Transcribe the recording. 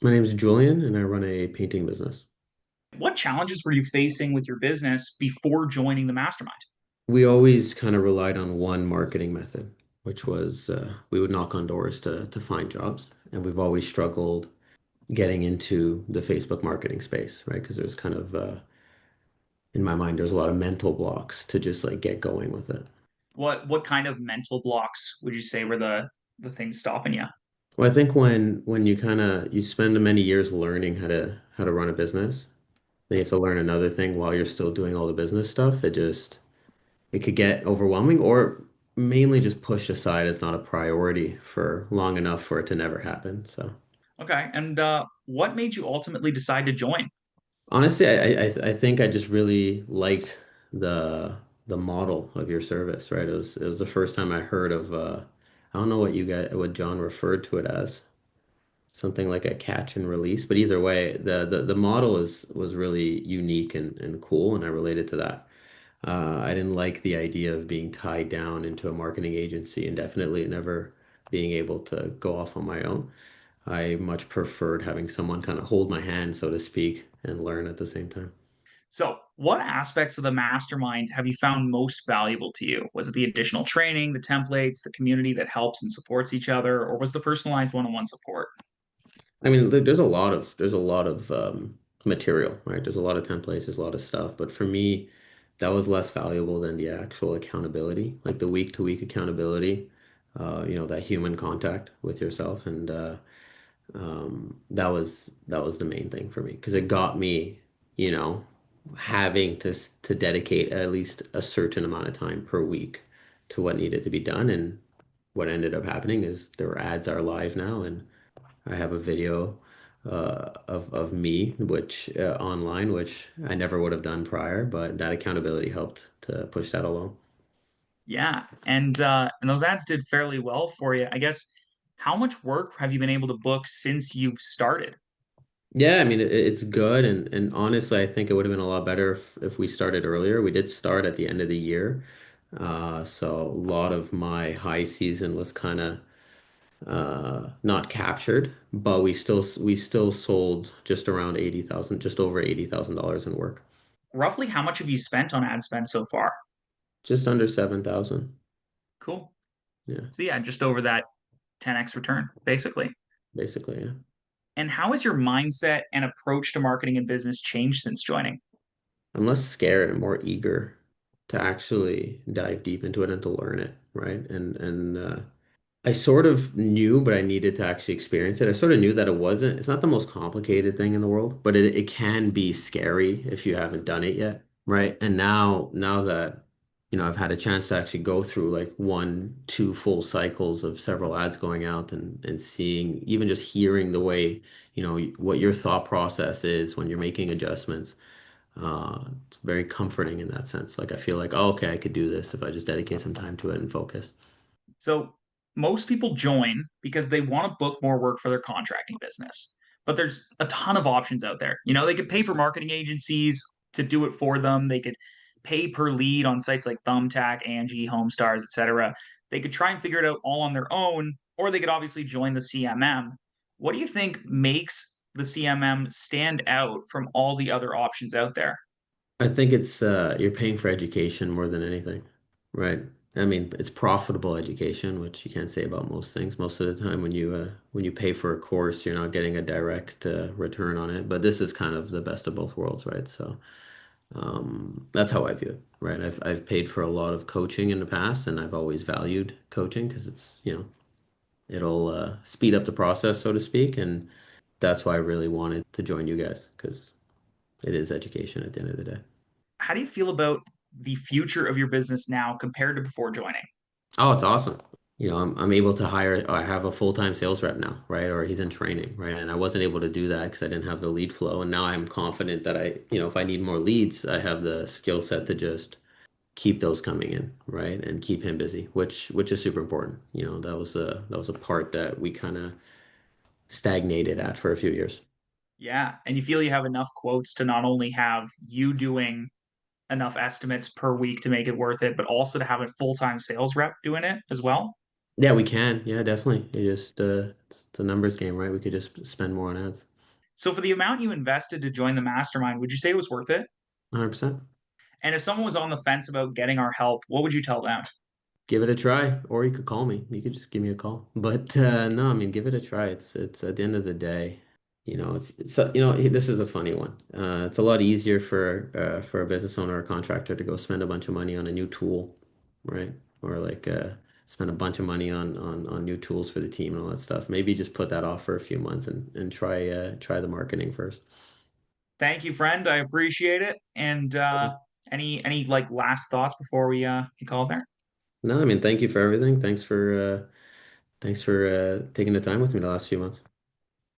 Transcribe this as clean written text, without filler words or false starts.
My name is Julian, and I run a painting business. What challenges were you facing with your business before joining the mastermind? We always kind of relied on one marketing method, which was we would knock on doors to find jobs, and we've always struggled getting into the Facebook marketing space, right? Because there's kind of in my mind, there's a lot of mental blocks to just like get going with it. What kind of mental blocks would you say were the things stopping you? Well, I think when you kind of you spend many years learning how to run a business, then you have to learn another thing while you're still doing all the business stuff. It could get overwhelming or mainly just pushed aside as not a priority for long enough for it to never happen. So Okay, and what made you ultimately decide to join? honestly, I think I just really liked the the model of your service, right? It was the first time I heard of I don't know what John referred to it as, something like a catch and release, but either way, the model is was really unique and cool, and I related to that. I didn't like the idea of being tied down into a marketing agency indefinitely and never being able to go off on my own. I much preferred having someone kind of hold my hand, so to speak, and learn at the same time. So, what aspects of the mastermind have you found most valuable to you? Was it the additional training, the templates, the community that helps and supports each other, or was the personalized one-on-one support? I mean, there's a lot of material, right? There's a lot of templates, there's a lot of stuff, but for me, that was less valuable than the actual accountability, like the week to week accountability, that human contact with yourself, and that was the main thing for me because it got me, you know, having to dedicate at least a certain amount of time per week to what needed to be done, and what ended up happening is their ads are live now, and I have a video of me, which online, which I never would have done prior, but that accountability helped to push that along. Yeah, and those ads did fairly well for you. I guess how much work have you been able to book since you've started? Yeah, I mean it's good, and honestly, I think it would have been a lot better if we started earlier. We did start at the end of the year, so a lot of my high season was kind of not captured, but we still sold just around 80,000, just over $80,000 in work, Roughly how much have you spent on ad spend so far? just under 7,000. Cool. Yeah, So yeah, just over that 10x return, basically. basically, yeah. And how has your mindset and approach to marketing and business changed since joining? I'm less scared and more eager to actually dive deep into it and to learn it, right? And I sort of knew, but I needed to actually experience it. I sort of knew that it's not the most complicated thing in the world, but it can be scary if you haven't done it yet, right? And now that, I've had a chance to actually go through like one, two full cycles of several ads going out and seeing, even just hearing the way, what your thought process is when you're making adjustments. It's very comforting in that sense. Like I feel like, oh, okay, I could do this if I just dedicate some time to it and focus. So most people join because they want to book more work for their contracting business. But there's a ton of options out there. You know, they could pay for marketing agencies to do it for them. They could pay per lead on sites like Thumbtack, Angie, Homestars, etc. They could try and figure it out all on their own, or they could obviously join the CMM. What do you think makes the CMM stand out from all the other options out there? I think it's you're paying for education more than anything, right? I mean, it's profitable education, which you can't say about most things. Most of the time, when you pay for a course, you're not getting a direct return on it. But this is kind of the best of both worlds, right? So that's how I view it, right? I've paid for a lot of coaching in the past, and I've always valued coaching because it'll speed up the process, so to speak, and that's why I really wanted to join you guys because it is education at the end of the day. How do you feel about the future of your business now compared to before joining? Oh, it's awesome. I'm able to hire, I have a full-time sales rep now, right? Or he's in training, right? And I wasn't able to do that because I didn't have the lead flow. And now I'm confident that if I need more leads, I have the skill set to just keep those coming in, right? And keep him busy, which is super important. That was a part that we kind of stagnated at for a few years. Yeah. And you feel you have enough quotes to not only have you doing enough estimates per week to make it worth it, but also to have a full time sales rep doing it as well. Yeah, we can. Yeah, definitely. It's a numbers game, right? We could just spend more on ads. So for the amount you invested to join the mastermind, would you say it was worth it? 100%. And if someone was on the fence about getting our help, what would you tell them? Give it a try, or you could call me. You could just give me a call. But no, I mean, give it a try. It's at the end of the day, this is a funny one. It's a lot easier for a business owner or contractor to go spend a bunch of money on a new tool, right? Or like spend a bunch of money on new tools for the team and all that stuff. Maybe just put that off for a few months and try the marketing first. Thank you, friend. I appreciate it. And any like last thoughts before we call it there? No, I mean, thank you for everything. Thanks for taking the time with me the last few months.